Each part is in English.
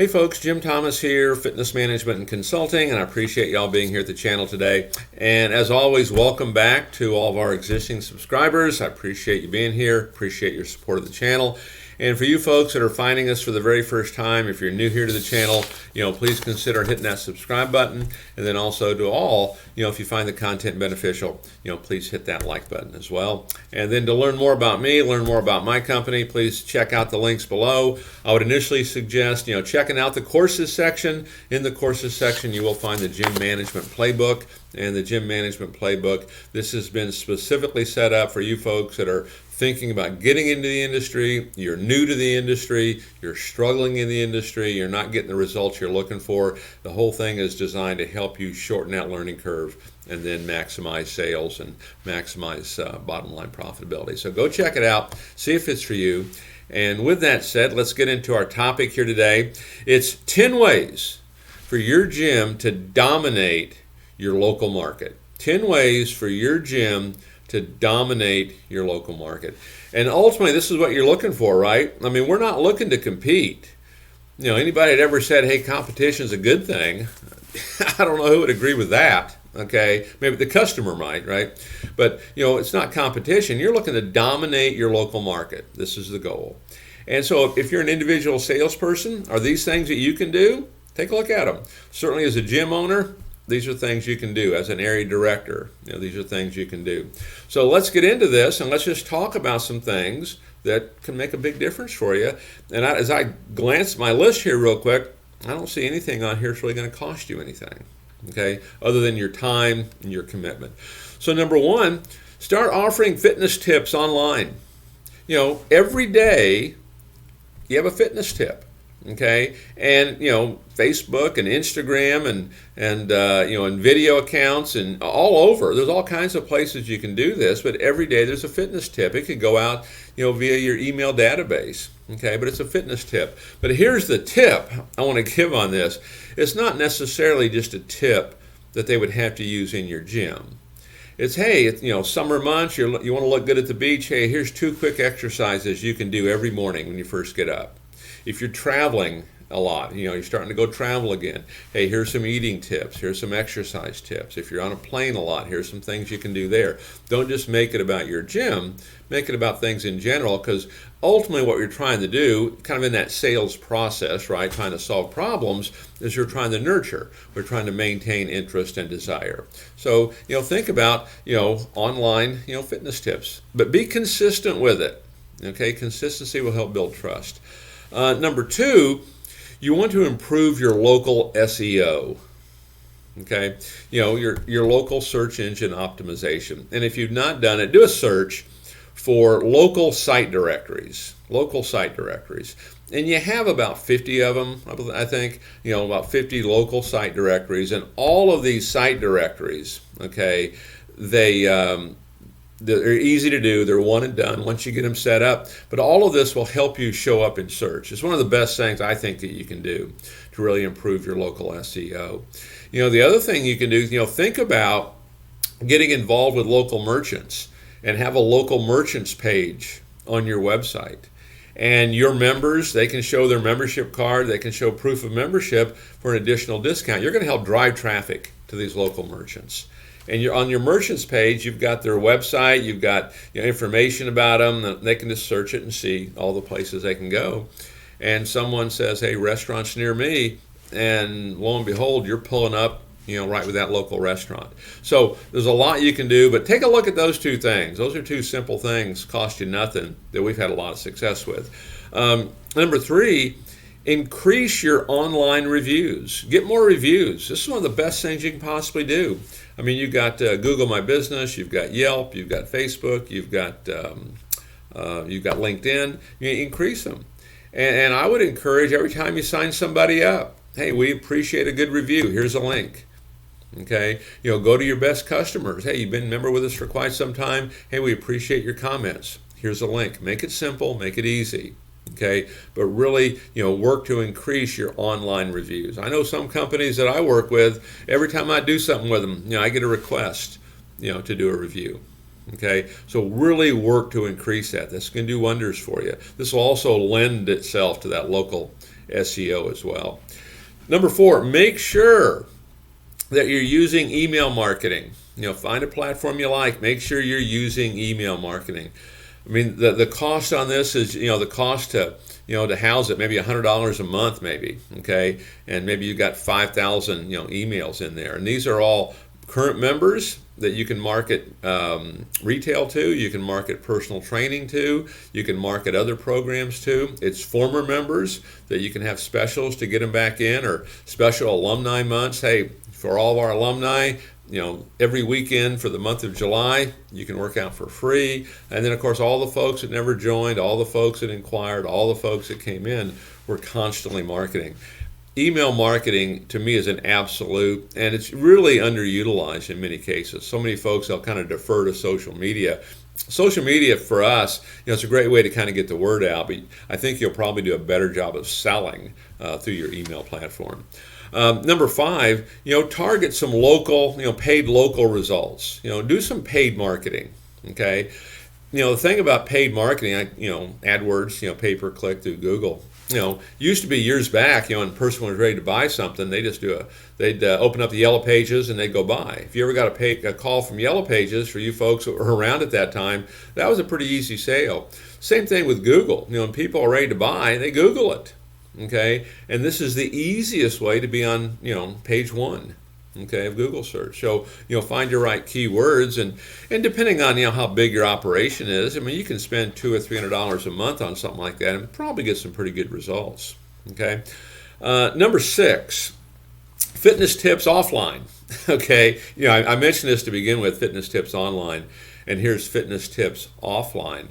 Hey folks, Jim Thomas here, Fitness Management and Consulting, and I appreciate y'all being here at the channel today. And as always, welcome back to all of our existing subscribers. I appreciate you being here, appreciate your support of the channel. And for you folks that are finding us for the very first time, if you're new here to the channel, please consider hitting that subscribe button. And then also to all, if you find the content beneficial, please hit that like button as well. And then to learn more about me, learn more about my company, please check out the links below. I would initially suggest, checking out the courses section. In the courses section, you will find the Gym Management Playbook. And the Gym Management Playbook, this has been specifically set up for you folks that are thinking about getting into the industry, you're new to the industry, you're struggling in the industry, you're not getting the results you're looking for. The whole thing is designed to help you shorten that learning curve and then maximize sales and maximize bottom line profitability. So go check it out, see if it's for you. And with that said, let's get into our topic here today. It's 10 ways for your gym to dominate your local market. 10 ways for your gym to dominate your local market. And ultimately, this is what you're looking for, right? I mean, we're not looking to compete. Anybody that ever said, hey, competition is a good thing, I don't know who would agree with that, okay? Maybe the customer might, right? But, it's not competition. You're looking to dominate your local market. This is the goal. And so if you're an individual salesperson, are these things that you can do? Take a look at them. Certainly as a gym owner, these are things you can do. As an area director, these are things you can do. So let's get into this and let's just talk about some things that can make a big difference for you. And as I glance at my list here real quick, I don't see anything on here that's really going to cost you anything, okay, other than your time and your commitment. So number one, start offering fitness tips online. Every day you have a fitness tip. Okay, and Facebook and Instagram and video accounts and all over. There's all kinds of places you can do this, but every day there's a fitness tip. It could go out via your email database. Okay, but it's a fitness tip. But here's the tip I want to give on this. It's not necessarily just a tip that they would have to use in your gym. It's, hey, summer months, you want to look good at the beach. Hey, here's 2 quick exercises you can do every morning when you first get up. If you're traveling a lot, you're starting to go travel again, hey, here's some eating tips, here's some exercise tips. If you're on a plane a lot, here's some things you can do there. Don't just make it about your gym, make it about things in general, because ultimately what you're trying to do, kind of in that sales process, right, trying to solve problems, is you're trying to nurture. We're trying to maintain interest and desire. So, think about, online, fitness tips, but be consistent with it. Okay, consistency will help build trust. Number 2, you want to improve your local SEO. Okay, your local search engine optimization. And if you've not done it, do a search for local site directories. Local site directories, and you have about 50 of them. I think about 50 local site directories, and all of these site directories. Okay, they're easy to do. They're one and done once you get them set up. But all of this will help you show up in search. It's one of the best things I think that you can do to really improve your local SEO. The other thing you can do, think about getting involved with local merchants and have a local merchants page on your website. And your members, they can show their membership card, they can show proof of membership for an additional discount. You're going to help drive traffic to these local merchants. And you're on your merchants page, you've got their website, you've got information about them. They can just search it and see all the places they can go. And someone says, hey, restaurants near me, and lo and behold, you're pulling up, right with that local restaurant. So there's a lot you can do, but take a look at those 2 things. Those are 2 simple things, cost you nothing, that we've had a lot of success with. Number 3, increase your online reviews. Get more reviews. This is one of the best things you can possibly do. I mean, you've got Google My Business, you've got Yelp, you've got Facebook, you've got LinkedIn. You increase them. And I would encourage every time you sign somebody up, hey, we appreciate a good review. Here's a link. Okay, go to your best customers. Hey, you've been a member with us for quite some time. Hey, we appreciate your comments. Here's a link. Make it simple, make it easy. Okay, but really, work to increase your online reviews. I know some companies that I work with, every time I do something with them, I get a request, to do a review. Okay, so really work to increase that. This can do wonders for you. This will also lend itself to that local SEO as well. Number 4, make sure that you're using email marketing. Find a platform you like. Make sure you're using email marketing. I mean, the cost on this is, the cost to house it, maybe $100 a month, maybe, okay? And maybe you got 5,000, emails in there. And these are all current members that you can market retail to, you can market personal training to, you can market other programs to. It's former members that you can have specials to get them back in, or special alumni months. Hey, for all of our alumni, every weekend for the month of July, you can work out for free. And then, of course, all the folks that never joined, all the folks that inquired, all the folks that came in, we're constantly marketing. Email marketing, to me, is an absolute, and it's really underutilized in many cases. So many folks, they'll kind of defer to social media. Social media for us, it's a great way to kind of get the word out, but I think you'll probably do a better job of selling through your email platform. Number 5, target some local, paid local results. Do some paid marketing, okay? The thing about paid marketing, AdWords, pay-per-click through Google, used to be years back, when a person was ready to buy something, they'd open up the Yellow Pages and they'd go buy. If you ever got a call from Yellow Pages, for you folks that were around at that time, that was a pretty easy sale. Same thing with Google. When people are ready to buy, they Google it. Okay, and this is the easiest way to be on, page 1, okay, of Google search. So, find your right keywords, and depending on, how big your operation is, I mean, you can spend $200 or $300 a month on something like that and probably get some pretty good results. Okay, number 6, fitness tips offline. Okay, I mentioned this to begin with, fitness tips online, and here's fitness tips offline.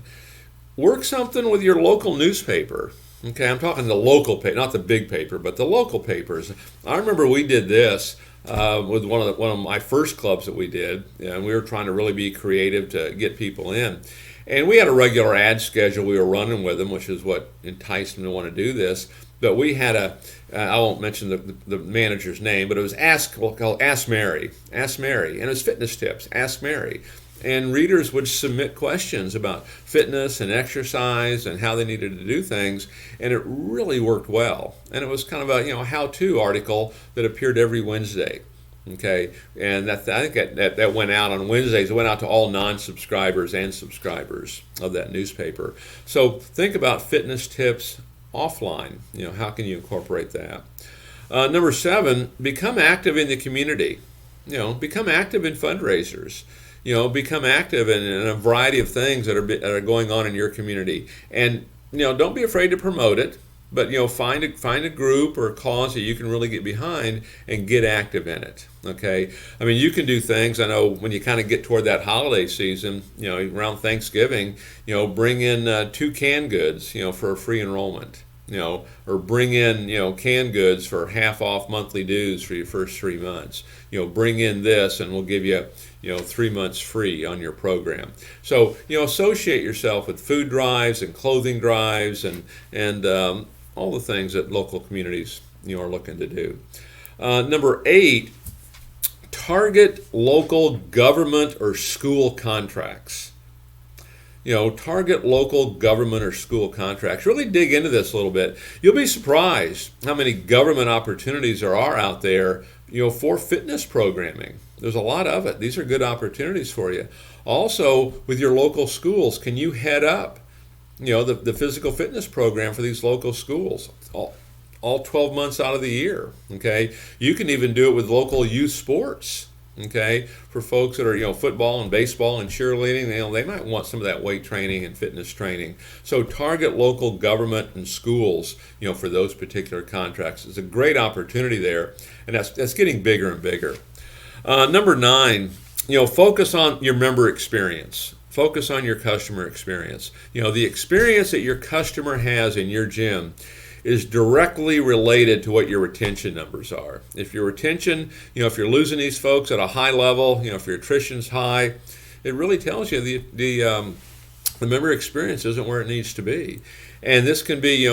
Work something with your local newspaper. Okay, I'm talking the local paper, not the big paper, but the local papers. I remember we did this with one of my first clubs that we did, and we were trying to really be creative to get people in. And we had a regular ad schedule we were running with them, which is what enticed them to want to do this. But we had I won't mention the manager's name, but it was called Ask Mary, and it was fitness tips, Ask Mary. And readers would submit questions about fitness and exercise and how they needed to do things, and it really worked well. And it was kind of a how-to article that appeared every Wednesday. Okay, and I think that went out on Wednesdays. It went out to all non-subscribers and subscribers of that newspaper. So think about fitness tips offline. How can you incorporate that? Number 7, become active in the community. Become active in fundraisers. Become active in a variety of things that are going on in your community. And, don't be afraid to promote it, but, find a group or a cause that you can really get behind and get active in it, okay? I mean, you can do things, I know, when you kind of get toward that holiday season, around Thanksgiving, bring in 2 canned goods, for a free enrollment. Or bring in, canned goods for half off monthly dues for your first 3 months. Bring in this and we'll give you, 3 months free on your program. So, associate yourself with food drives and clothing drives and all the things that local communities, are looking to do. Number 8, target local government or school contracts. Target local government or school contracts. Really dig into this a little bit. You'll be surprised how many government opportunities there are out there, for fitness programming. There's a lot of it. These are good opportunities for you. Also, with your local schools, can you head up, the physical fitness program for these local schools? All 12 months out of the year, okay? You can even do it with local youth sports. Okay, for folks that are, football and baseball and cheerleading, they might want some of that weight training and fitness training. So target local government and schools, for those particular contracts. It's a great opportunity there, and that's getting bigger and bigger. Number 9, focus on your member experience. Focus on your customer experience. The experience that your customer has in your gym is directly related to what your retention numbers are. If your retention, if you're losing these folks at a high level, if your attrition's high, it really tells you the member experience isn't where it needs to be. And this can be,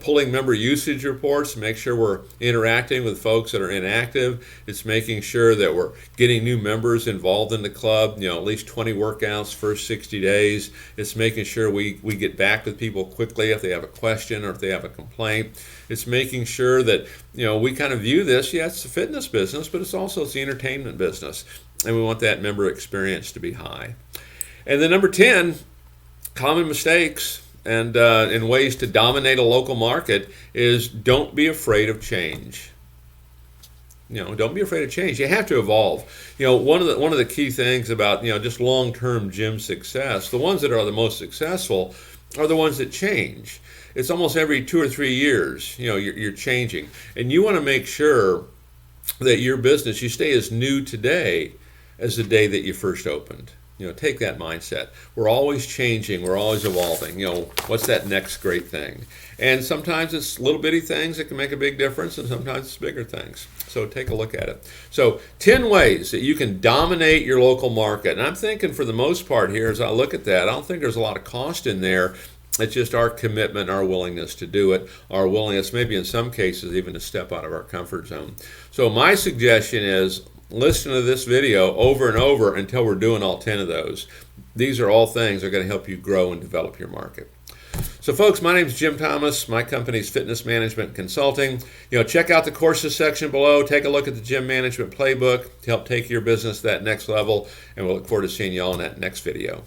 pulling member usage reports to make sure we're interacting with folks that are inactive. It's making sure that we're getting new members involved in the club, at least 20 workouts first 60 days. It's making sure we get back with people quickly if they have a question or if they have a complaint. It's making sure that, we kind of view this, it's the fitness business, but it's the entertainment business. And we want that member experience to be high. And then number 10, common mistakes and ways to dominate a local market is don't be afraid of change. Don't be afraid of change. You have to evolve. One of the key things about just long-term gym success, the ones that are the most successful are the ones that change. It's almost every 2 or 3 years, you're changing, and you want to make sure that your business, you stay as new today as the day that you first opened. Take that mindset. We're always changing. We're always evolving. What's that next great thing? And sometimes it's little bitty things that can make a big difference, and sometimes it's bigger things. So take a look at it. So 10 ways that you can dominate your local market. And I'm thinking for the most part here, as I look at that, I don't think there's a lot of cost in there. It's just our commitment, our willingness to do it, our willingness maybe in some cases even to step out of our comfort zone. So my suggestion is, listen to this video over and over until we're doing all 10 of those. These are all things that are going to help you grow and develop your market. So folks, my name is Jim Thomas. My company's Fitness Management Consulting. Check out the courses section below. Take a look at the Gym Management Playbook to help take your business to that next level. And we'll look forward to seeing you all in that next video.